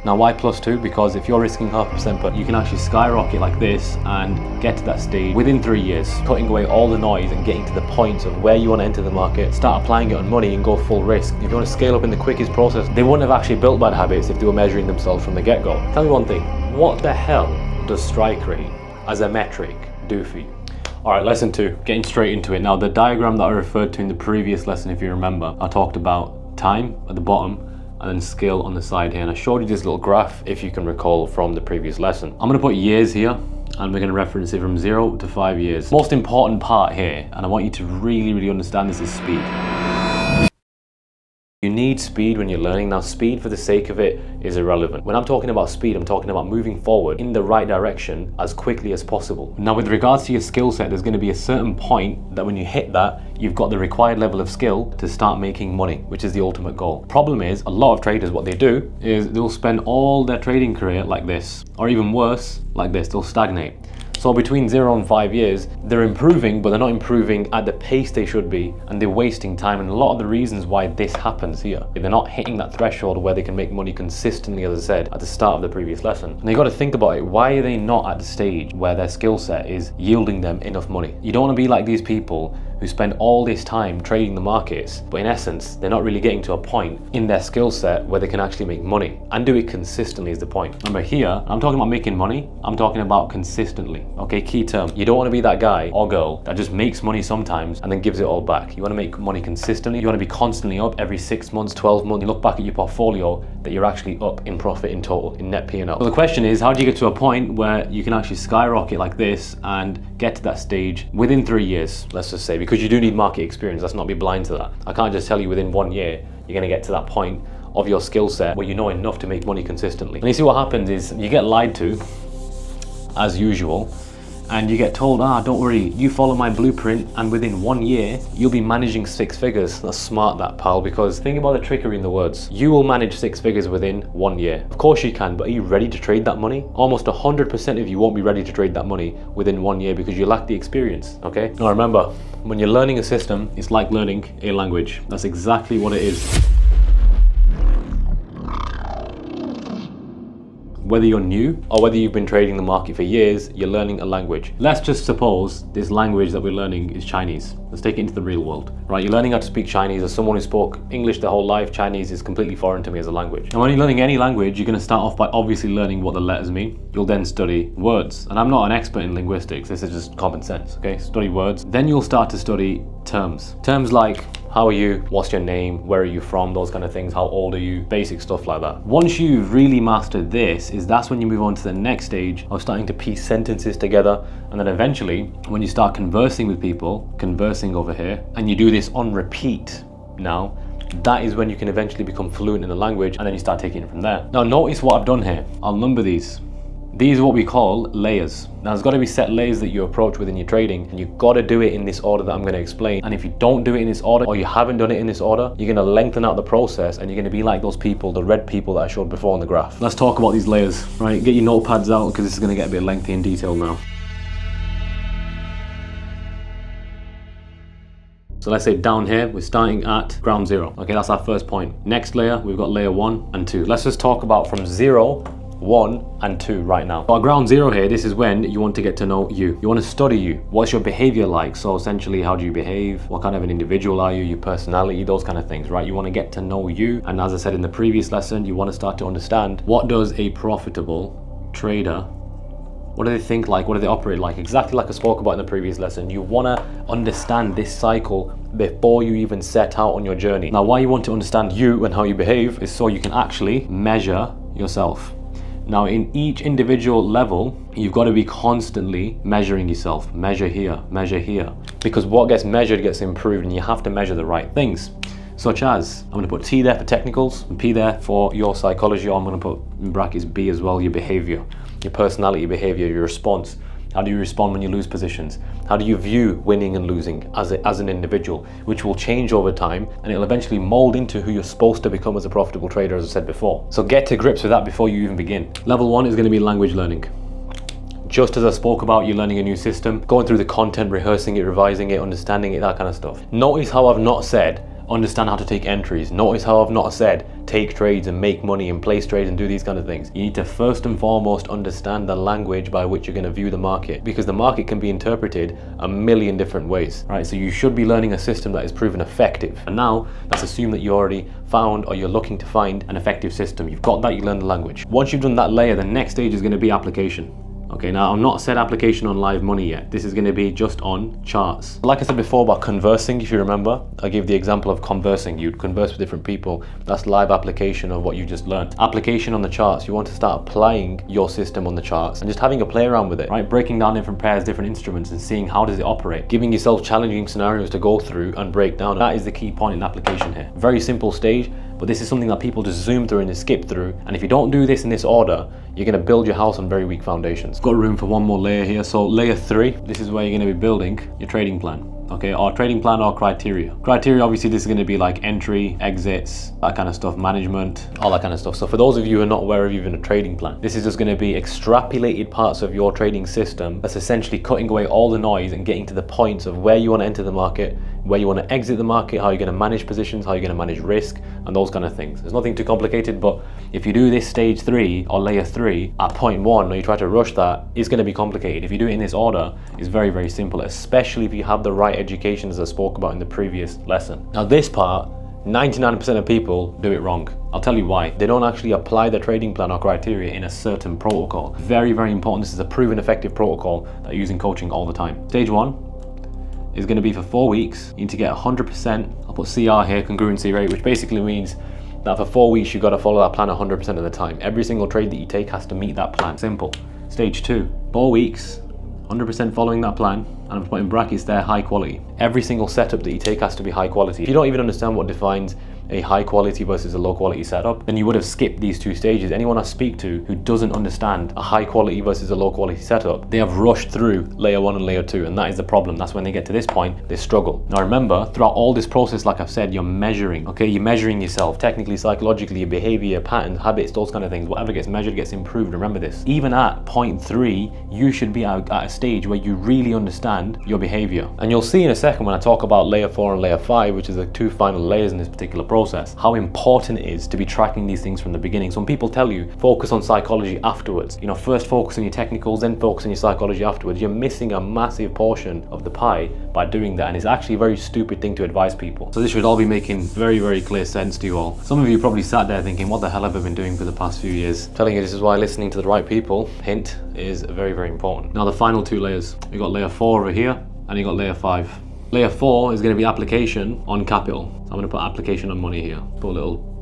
Now why +2? Because if you're risking 0.5% per, you can actually skyrocket like this and get to that stage within 3 years, cutting away all the noise and getting to the point of where you want to enter the market, start applying it on money and go full risk. If you want to scale up in the quickest process, they wouldn't have actually built bad habits if they were measuring themselves from the get-go. Tell me one thing, what the hell does strike rate as a metric do for you? All right, lesson 2, getting straight into it. Now the diagram that I referred to in the previous lesson, if you remember, I talked about time at the bottom and then skill on the side here. And I showed you this little graph, if you can recall from the previous lesson. I'm gonna put years here and we're gonna reference it from 0 to 5 years. Most important part here, and I want you to really understand this, is speed. You need speed when you're learning. Now speed for the sake of it is irrelevant. When I'm talking about speed, I'm talking about moving forward in the right direction as quickly as possible. Now with regards to your skill set, there's going to be a certain point that when you hit that, you've got the required level of skill to start making money, which is the ultimate goal. Problem is, a lot of traders, what they do is they'll spend all their trading career like this, or even worse, like this, they'll stagnate. So between 0 and 5 years, they're improving, but they're not improving at the pace they should be, and they're wasting time. And a lot of the reasons why this happens here, they're not hitting that threshold where they can make money consistently, as I said at the start of the previous lesson. And you got to think about it, why are they not at the stage where their skill set is yielding them enough money? You don't want to be like these people who spend all this time trading the markets, but in essence, they're not really getting to a point in their skill set where they can actually make money and do it consistently is the point. Remember here, I'm talking about making money, I'm talking about consistently. Okay, key term. You don't want to be that guy or girl that just makes money sometimes and then gives it all back. You want to make money consistently. You want to be constantly up every 6 months, 12 months. You look back at your portfolio that you're actually up in profit in total, in net P&L. So the question is, how do you get to a point where you can actually skyrocket like this and get to that stage within 3 years, let's just say, because you do need market experience. Let's not be blind to that. I can't just tell you within 1 year you're going to get to that point of your skill set where you know enough to make money consistently. And you see what happens is you get lied to, as usual, and you get told, don't worry, you follow my blueprint and within 1 year, you'll be managing 6 figures. That's smart, that, pal, because think about the trickery in the words. You will manage 6 figures within 1 year. Of course you can, but are you ready to trade that money? Almost 100% of you won't be ready to trade that money within 1 year because you lack the experience, okay? Now remember, when you're learning a system, it's like learning a language. That's exactly what it is. Whether you're new or whether you've been trading the market for years, you're learning a language. Let's just suppose this language that we're learning is Chinese. Let's take it into the real world, right? You're learning how to speak Chinese. As someone who spoke English their whole life, Chinese is completely foreign to me as a language. And when you're learning any language, you're going to start off by obviously learning what the letters mean. You'll then study words. And I'm not an expert in linguistics. This is just common sense, okay? Study words. Then you'll start to study terms. Terms like, how are you? What's your name? Where are you from? Those kind of things. How old are you? Basic stuff like that. Once you've really mastered this, that's when you move on to the next stage of starting to piece sentences together. And then eventually, when you start conversing with people, conversing over here, and you do this on repeat now, that is when you can eventually become fluent in the language, and then you start taking it from there. Now notice what I've done here. I'll number these. These are what we call layers. Now there's got to be set layers that you approach within your trading, and you've got to do it in this order that I'm going to explain. And if you don't do it in this order, or you haven't done it in this order, you're going to lengthen out the process and you're going to be like those people, the red people that I showed before on the graph. Let's talk about these layers, right? Get your notepads out because this is going to get a bit lengthy and detailed now. So let's say down here, we're starting at ground 0. Okay, that's our first point. Next layer, we've got layer 1 and 2. Let's just talk about from 0, 1 and 2 right now. So our ground 0 here, this is when you want to get to know you. You want to study you. What's your behavior like? So essentially, how do you behave? What kind of an individual are you? Your personality, those kind of things, right? You want to get to know you. And as I said in the previous lesson, you want to start to understand, what does a profitable trader, what do they think like? What do they operate like? Exactly like I spoke about in the previous lesson. You want to understand this cycle before you even set out on your journey. Now, why you want to understand you and how you behave is so you can actually measure yourself. Now, in each individual level, you've got to be constantly measuring yourself. Measure here, because what gets measured gets improved, and you have to measure the right things. Such as, I'm going to put T there for technicals and P there for your psychology, or I'm going to put in brackets B as well, your behavior, your personality, your behavior, your response. How do you respond when you lose positions? How do you view winning and losing as an individual, which will change over time, and it'll eventually mold into who you're supposed to become as a profitable trader, as I said before. So get to grips with that before you even begin. Level 1 is going to be language learning. Just as I spoke about, you're learning a new system, going through the content, rehearsing it, revising it, understanding it, that kind of stuff. Notice how I've not said, understand how to take entries. Notice how I've not said take trades and make money and place trades and do these kind of things. You need to first and foremost understand the language by which you're going to view the market, because the market can be interpreted a million different ways, right? So you should be learning a system that is proven effective. And now let's assume that you already found, or you're looking to find, an effective system. You've got that, you learn the language. Once you've done that layer, the next stage is going to be application. Okay, now I've not said application on live money yet. This is going to be just on charts. Like I said before about conversing, if you remember, I gave the example of conversing. You'd converse with different people. That's live application of what you just learned. Application on the charts, you want to start applying your system on the charts and just having a play around with it, right? Breaking down different pairs, different instruments, and seeing how does it operate. Giving yourself challenging scenarios to go through and break down. That is the key point in application here. Very simple stage, but this is something that people just zoom through and just skip through. And if you don't do this in this order, you're going to build your house on very weak foundations. Got room for one more layer here. So layer 3, this is where you're going to be building your trading plan. Okay, or trading plan or criteria. Criteria, obviously this is going to be like entry, exits, that kind of stuff, management, all that kind of stuff. So for those of you who are not aware of even a trading plan, this is just going to be extrapolated parts of your trading system that's essentially cutting away all the noise and getting to the points of where you want to enter the market, where you want to exit the market, how you're going to manage positions, how you're going to manage risk, and those kind of things. There's nothing too complicated, but if you do this stage 3 or layer 3 at point 1, or you try to rush that, it's going to be complicated. If you do it in this order, it's very, very simple, especially if you have the right education, as I spoke about in the previous lesson. Now this part, 99% of people do it wrong. I'll tell you why. They don't actually apply their trading plan or criteria in a certain protocol. Very, very important. This is a proven effective protocol that I use in coaching all the time. Stage 1 is going to be for 4 weeks. You need to get 100%. I'll put CR here, congruency rate, which basically means that for 4 weeks you've got to follow that plan 100% of the time. Every single trade that you take has to meet that plan. Simple. Stage 2, 4 weeks, 100% following that plan, and I'm putting brackets there, high quality. Every single setup that you take has to be high quality. If you don't even understand what defines a high quality versus a low quality setup, then you would have skipped these 2 stages. Anyone I speak to who doesn't understand a high quality versus a low quality setup, they have rushed through layer 1 and layer 2, and that is the problem. That's when they get to this point, they struggle. Now remember, throughout all this process, like I've said, you're measuring, okay? You're measuring yourself, technically, psychologically, your behavior, patterns, habits, those kind of things. Whatever gets measured gets improved, remember this. Even at point 3, you should be at a stage where you really understand your behavior. And you'll see in a second when I talk about layer 4 and layer 5, which is the 2 final layers in this particular process, how important it is to be tracking these things from the beginning. So when people tell you focus on psychology afterwards, you know, first focus on your technicals, then focus on your psychology afterwards, you're missing a massive portion of the pie by doing that, and it's actually a very stupid thing to advise people. So this should all be making very, very clear sense to you all. Some of you probably sat there thinking, what the hell have I been doing for the past few years? I'm telling you, this is why listening to the right people, hint, is very, very important. Now the final 2 layers, we got layer 4 over here, and you got layer 5. Layer 4 is going to be application on capital. So I'm going to put application on money here. Put a little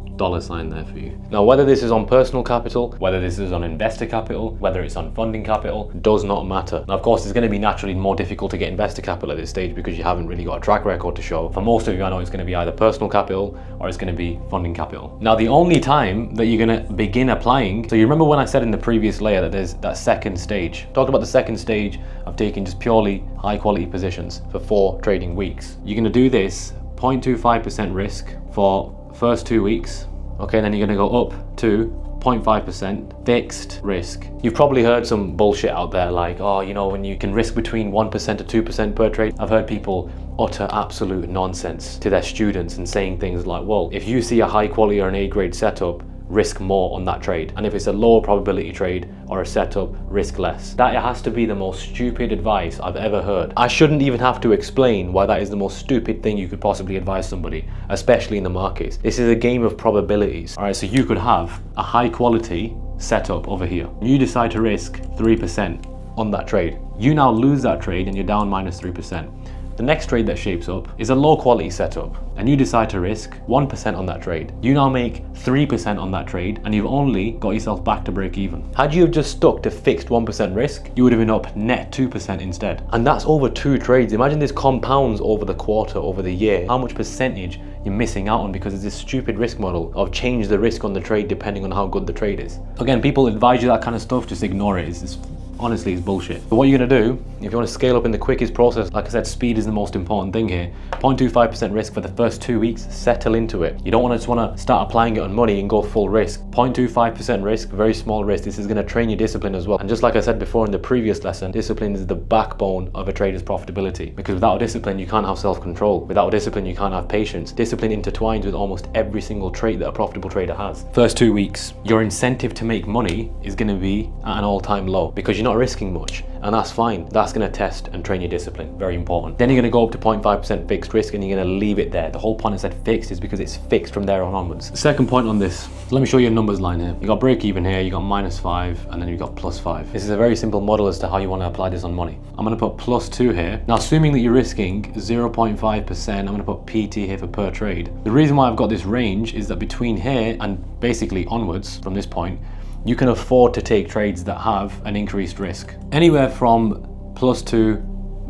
$sign there for you. Now whether this is on personal capital, whether this is on investor capital, whether it's on funding capital, does not matter. Now of course it's going to be naturally more difficult to get investor capital at this stage because you haven't really got a track record to show. For most of you, I know it's going to be either personal capital or it's going to be funding capital. Now the only time that you're going to begin applying, so you remember when I said in the previous layer that there's that second stage. Talked about the second stage of taking just purely high quality positions for 4 trading weeks. You're going to do this 0.25% risk for first 2 weeks, okay, then you're going to go up to 0.5% fixed risk. You've probably heard some bullshit out there like, oh, you know, when you can risk between 1% to 2% per trade. I've heard people utter absolute nonsense to their students and saying things like, well, if you see a high quality or an A grade setup, risk more on that trade, and if it's a lower probability trade or a setup, risk less. That has to be the most stupid advice I've ever heard. I shouldn't even have to explain why that is the most stupid thing you could possibly advise somebody, especially in the markets. This is a game of probabilities. All right, so you could have a high quality setup over here. You decide to risk 3% on that trade. You now lose that trade and you're down minus 3%. The next trade that shapes up is a low quality setup, and you decide to risk 1% on that trade. You now make 3% on that trade, and you've only got yourself back to break even. Had you have just stuck to fixed 1% risk, you would have been up net 2% instead. And that's over 2 trades. Imagine this compounds over the quarter, over the year, how much percentage you're missing out on because of this stupid risk model of change the risk on the trade depending on how good the trade is. Again, people advise you that kind of stuff, just ignore it. It's honestly is bullshit. But what you're gonna do, if you want to scale up in the quickest process, like I said, speed is the most important thing here. 0.25% risk for the first 2 weeks, settle into it. You don't want to start applying it on money and go full risk. 0.25% risk, very small risk. This is gonna train your discipline as well. And just like I said before in the previous lesson, discipline is the backbone of a trader's profitability. Because without discipline, you can't have self-control. Without discipline, you can't have patience. Discipline intertwines with almost every single trait that a profitable trader has. First 2 weeks, your incentive to make money is gonna be at an all-time low because you're not risking much. And that's fine. That's gonna test and train your discipline, very important. Then you're gonna go up to 0.5% fixed risk and you're gonna leave it there. The whole point I said fixed is because it's fixed from there on onwards. The second point on this, let me show you a numbers line here. You got break even here, you got -5, and then you got +5. This is a very simple model as to how you wanna apply this on money. I'm gonna put +2 here. Now, assuming that you're risking 0.5%, I'm gonna put PT here for per trade. The reason why I've got this range is that between here and basically onwards from this point, you can afford to take trades that have an increased risk. Anywhere from +2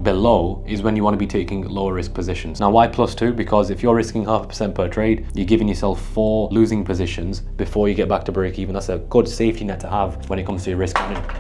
below is when you want to be taking lower risk positions. Now, why +2? Because if you're risking 0.5% per trade, you're giving yourself 4 losing positions before you get back to break even. That's a good safety net to have when it comes to your risk management.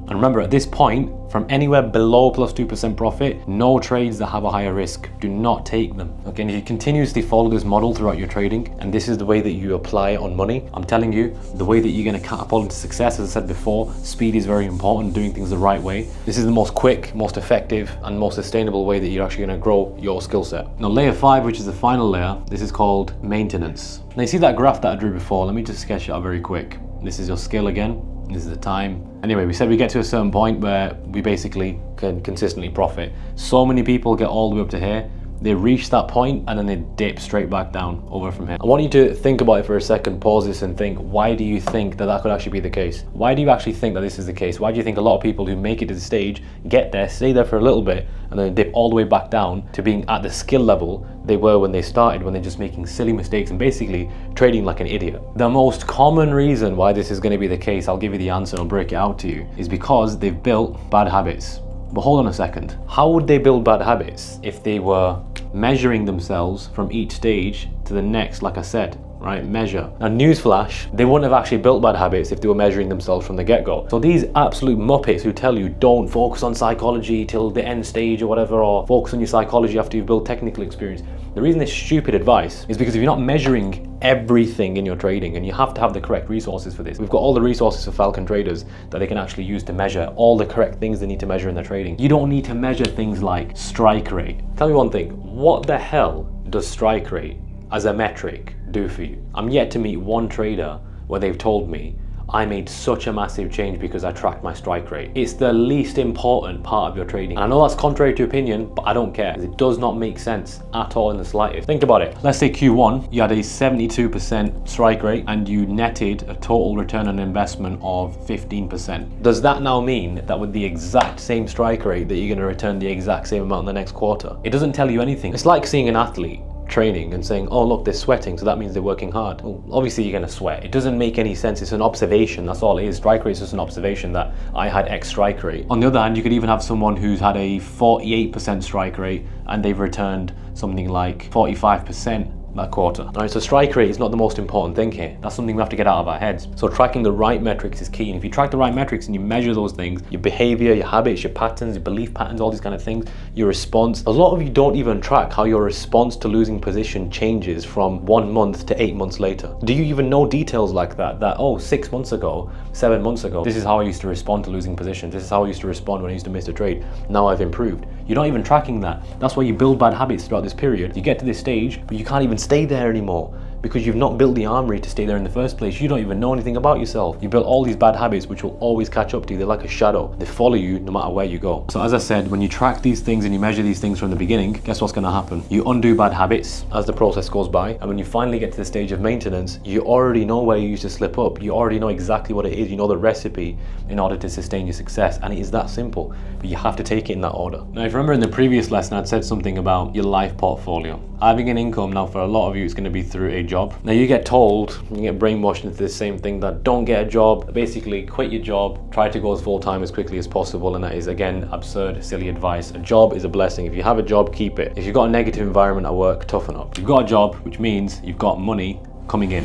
And remember, at this point, from anywhere below +2% profit, no trades that have a higher risk, do not take them. Okay, and if you continuously follow this model throughout your trading, and this is the way that you apply it on money, I'm telling you, the way that you're gonna catapult into success, as I said before, speed is very important, doing things the right way. This is the most quick, most effective, and most sustainable way that you're actually gonna grow your skill set. Now, layer 5, which is the final layer, this is called maintenance. Now, you see that graph that I drew before? Let me just sketch it out very quick. This is your skill again. This is the time. Anyway, we said we get to a certain point where we basically can consistently profit. So many people get all the way up to here, they reach that point and then they dip straight back down over from here. I want you to think about it for a second, pause this and think, why do you think that that could actually be the case? Why do you actually think that this is the case? Why do you think a lot of people who make it to the stage, get there, stay there for a little bit, and then dip all the way back down to being at the skill level they were when they started, when they're just making silly mistakes and basically trading like an idiot? The most common reason why this is going to be the case, I'll give you the answer and I'll break it out to you, is because they've built bad habits. But hold on a second. How would they build bad habits if they were measuring themselves from each stage to the next, like I said, right? Measure. Now, newsflash, they wouldn't have actually built bad habits if they were measuring themselves from the get-go. So these absolute muppets who tell you don't focus on psychology till the end stage or whatever, or focus on your psychology after you've built technical experience. The reason it's stupid advice is because if you're not measuring everything in your trading, and you have to have the correct resources for this. We've got all the resources for Falcon traders that they can actually use to measure all the correct things they need to measure in their trading. You don't need to measure things like strike rate. Tell me one thing, what the hell does strike rate as a metric do for you? I'm yet to meet one trader where they've told me, I made such a massive change because I tracked my strike rate. It's the least important part of your trading. And I know that's contrary to opinion, but I don't care. It does not make sense at all in the slightest. Think about it. Let's say Q1, you had a 72% strike rate and you netted a total return on investment of 15%. Does that now mean that with the exact same strike rate that you're gonna return the exact same amount in the next quarter? It doesn't tell you anything. It's like seeing an athlete training and saying, oh look, they're sweating, so that means they're working hard. Well, obviously you're gonna sweat. It doesn't make any sense. It's an observation, that's all it is. Strike rate is just an observation that I had X strike rate. On the other hand, you could even have someone who's had a 48% strike rate and they've returned something like 45% that quarter. Alright, so strike rate is not the most important thing here. That's something we have to get out of our heads. So tracking the right metrics is key. And if you track the right metrics and you measure those things, your behavior, your habits, your patterns, your belief patterns, all these kind of things, your response. A lot of you don't even track how your response to losing position changes from 1 month to 8 months later. Do you even know details like that? That, oh, 6 months ago, 7 months ago, this is how I used to respond to losing positions. This is how I used to respond when I used to miss a trade. Now I've improved. You're not even tracking that. That's why you build bad habits throughout this period. You get to this stage, but you can't even stay there anymore because you've not built the armory to stay there in the first place. You don't even know anything about yourself. You built all these bad habits which will always catch up to you. They're like a shadow. They follow you no matter where you go. So as I said, when you track these things and you measure these things from the beginning, guess what's gonna happen? You undo bad habits as the process goes by, and when you finally get to the stage of maintenance, you already know where you used to slip up. You already know exactly what it is. You know the recipe in order to sustain your success, and it is that simple, but you have to take it in that order. Now, if you remember in the previous lesson, I'd said something about your life portfolio. Having an income, now for a lot of you, it's gonna be through a job. Now you get told, you get brainwashed into the same thing that don't get a job, basically quit your job, try to go as full-time as quickly as possible, and that is again, absurd, silly advice. A job is a blessing. If you have a job, keep it. If you've got a negative environment at work, toughen up. You've got a job, which means you've got money coming in.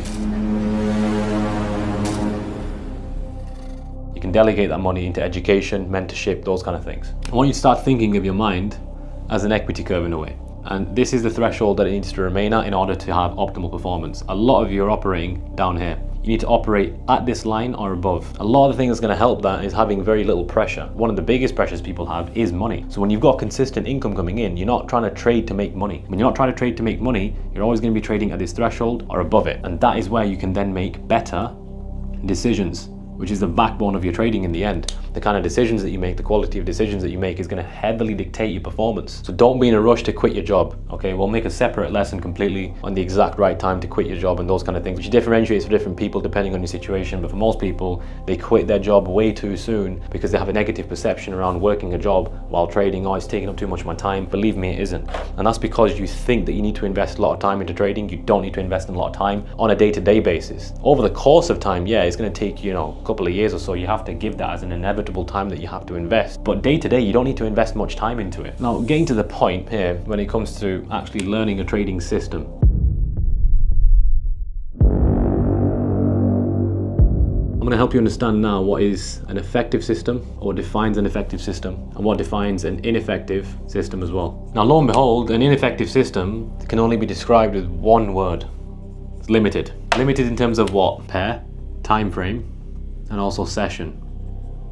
You can delegate that money into education, mentorship, those kind of things. I want you to start thinking of your mind as an equity curve in a way. And this is the threshold that it needs to remain at in order to have optimal performance. A lot of you are operating down here. You need to operate at this line or above. A lot of the things that's going to help that is having very little pressure. One of the biggest pressures people have is money. So when you've got consistent income coming in, you're not trying to trade to make money. When you're not trying to trade to make money, you're always going to be trading at this threshold or above it. And that is where you can then make better decisions, which is the backbone of your trading in the end. The kind of decisions that you make, the quality of decisions that you make is going to heavily dictate your performance. So don't be in a rush to quit your job, okay? We'll make a separate lesson completely on the exact right time to quit your job and those kind of things, which differentiates for different people depending on your situation. But for most people, they quit their job way too soon because they have a negative perception around working a job while trading. Oh, it's taking up too much of my time. Believe me, it isn't. And that's because you think that you need to invest a lot of time into trading. You don't need to invest a lot of time on a day-to-day basis. Over the course of time, yeah, it's going to take, a couple of years or so. You have to give that as an inevitable time that you have to invest. But day to day, you don't need to invest much time into it. Now, getting to the point here when it comes to actually learning a trading system. I'm going to help you understand now what is an effective system, or what defines an effective system, and what defines an ineffective system as well. Now, lo and behold, an ineffective system can only be described with one word. It's limited. Limited in terms of what? Pair, time frame, and also session.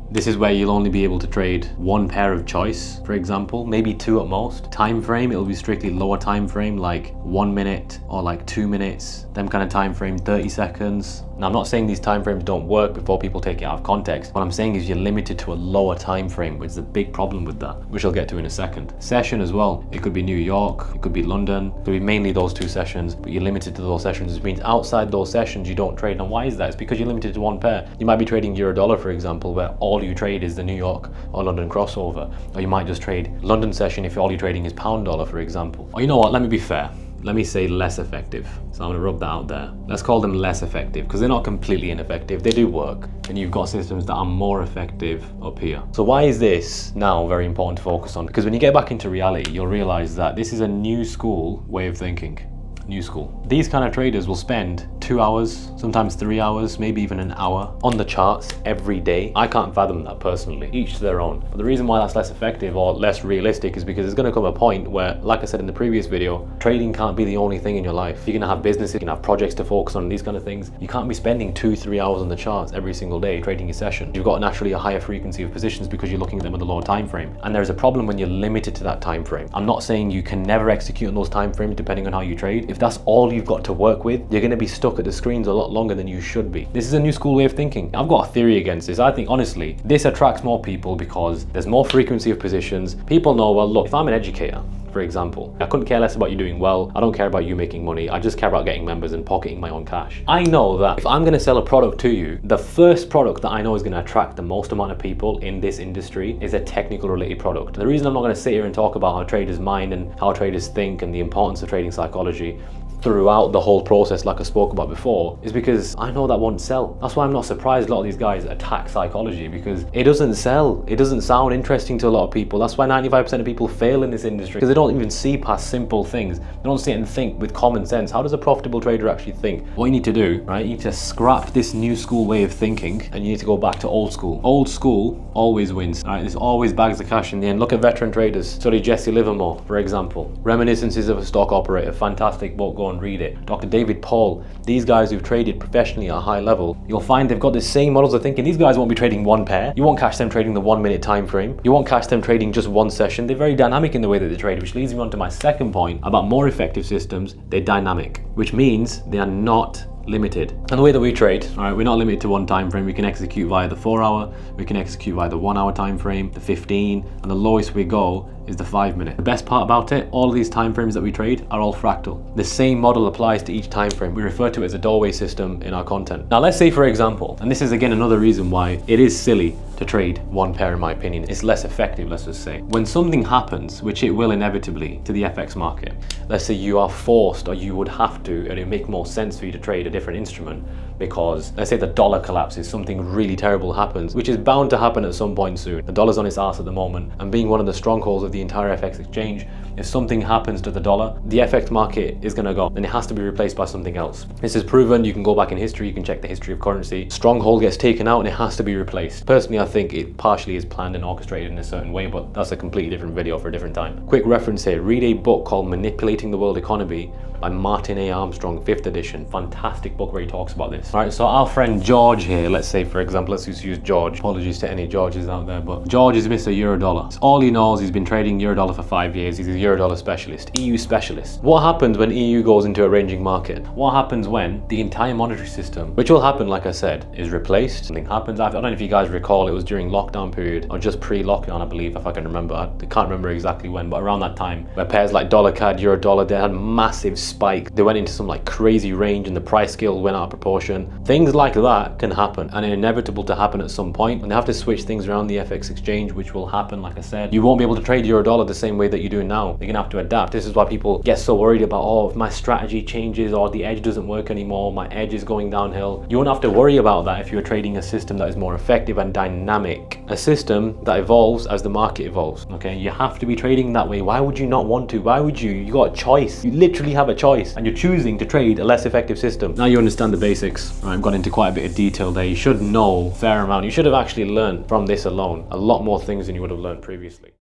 This is where you'll only be able to trade one pair of choice, for example, maybe two at most. Time frame, it'll be strictly lower time frame, like 1 minute or like 2 minutes. Them kind of time frame, 30 seconds. Now, I'm not saying these time frames don't work before people take it out of context. What I'm saying is you're limited to a lower time frame, which is a big problem with that, which I'll get to in a second. Session as well. It could be New York, it could be London, it could be mainly those two sessions, but you're limited to those sessions, which means outside those sessions you don't trade. Now, why is that? It's because you're limited to one pair. You might be trading euro dollar, for example, where all you trade is the New York or London crossover. Or you might just trade London session if all you're trading is pound dollar, for example. Or you know what, let me be fair. Let me say less effective. So I'm gonna rub that out there. Let's call them less effective because they're not completely ineffective. They do work. And you've got systems that are more effective up here. So why is this now very important to focus on? Because when you get back into reality, you'll realize that this is a new school way of thinking. New school. These kind of traders will spend 2 hours, sometimes 3 hours, maybe even an hour on the charts every day. I can't fathom that personally, each to their own. But the reason why that's less effective or less realistic is because there's going to come a point where, like I said in the previous video, trading can't be the only thing in your life. You're going to have businesses, you can have projects to focus on, these kind of things. You can't be spending 2-3 hours on the charts every single day trading your session. You've got naturally a higher frequency of positions because you're looking at them with a lower time frame. And there's a problem when you're limited to that time frame. I'm not saying you can never execute on those time frames depending on how you trade. If that's all you've got to work with, you're going to be stuck at the screens a lot longer than you should be. This is a new school way of thinking. I've got a theory against this. I think honestly, this attracts more people because there's more frequency of positions. People know, well, look, if I'm an educator, for example, I couldn't care less about you doing well. I don't care about you making money. I just care about getting members and pocketing my own cash. I know that if I'm going to sell a product to you, the first product that I know is going to attract the most amount of people in this industry is a technical related product. The reason I'm not going to sit here and talk about how traders mind and how traders think and the importance of trading psychology throughout the whole process like I spoke about before is because I know that won't sell. That's why I'm not surprised a lot of these guys attack psychology, because it doesn't sell. It doesn't sound interesting to a lot of people. That's why 95% of people fail in this industry, because they don't even see past simple things. They don't sit and think with common sense. How does a profitable trader actually think? What you need to do, right, you need to scrap this new school way of thinking and you need to go back to old school. Old school always wins, right? There's always bags of cash in the end. Look at veteran traders. Study Jesse Livermore, for example. Reminiscences of a Stock Operator, fantastic book, go and read it. Dr. David Paul, these guys who've traded professionally at a high level, you'll find they've got the same models of thinking. These guys won't be trading one pair. You won't catch them trading the 1 minute time frame. You won't catch them trading just one session. They're very dynamic in the way that they trade, which leads me on to my second point about more effective systems. They're dynamic, which means they are not limited. And the way that we trade, all right, we're not limited to one time frame. We can execute via the 4 hour, we can execute via the 1 hour time frame, the 15, and the lowest we go is the 5 minute. The best part about it, all of these time frames that we trade are all fractal. The same model applies to each time frame. We refer to it as a doorway system in our content. Now let's say, for example, and this is again another reason why it is silly to trade one pair in my opinion. It's less effective, let's just say. When something happens, which it will inevitably to the FX market, let's say you are forced or you would have to, and it would make more sense for you to trade a different instrument, because let's say the dollar collapses, something really terrible happens, which is bound to happen at some point soon. The dollar's on its ass at the moment, and being one of the strongholds of the entire FX exchange, if something happens to the dollar, the FX market is going to go and it has to be replaced by something else. This is proven. You can go back in history, you can check the history of currency. Stronghold gets taken out and it has to be replaced. Personally, I think it partially is planned and orchestrated in a certain way, but that's a completely different video for a different time. Quick reference here, read a book called Manipulating the World Economy by Martin A. Armstrong, 5th edition. Fantastic book where he talks about this. All right, so our friend George here, let's say for example, let's just use George. Apologies to any Georges out there, but George is Mr. Eurodollar. So all he knows, he's been trading Eurodollar for 5 years. He's a Eurodollar specialist, EU specialist. What happens when EU goes into a ranging market? What happens when the entire monetary system, which will happen, like I said, is replaced? Something happens. I don't know if you guys recall, it was during lockdown period or just pre-lockdown, I believe, if I can remember. I can't remember exactly when, but around that time, where pairs like dollar CAD, euro dollar, they had massive spike. They went into some like crazy range and the price scale went out of proportion. Things like that can happen and are inevitable to happen at some point, and they have to switch things around the FX exchange, which will happen. Like I said, you won't be able to trade euro dollar the same way that you do now. You're gonna have to adapt. This is why people get so worried about, oh, if my strategy changes or the edge doesn't work anymore, my edge is going downhill. You won't have to worry about that if you're trading a system that is more effective and dynamic, a system that evolves as the market evolves. Okay, you have to be trading that way. Why would you not want to? Why would you? You got a choice. You literally have a choice, and you're choosing to trade a less effective system. Now you understand the basics. I've gone into quite a bit of detail there. You should know a fair amount. You should have actually learned from this alone a lot more things than you would have learned previously.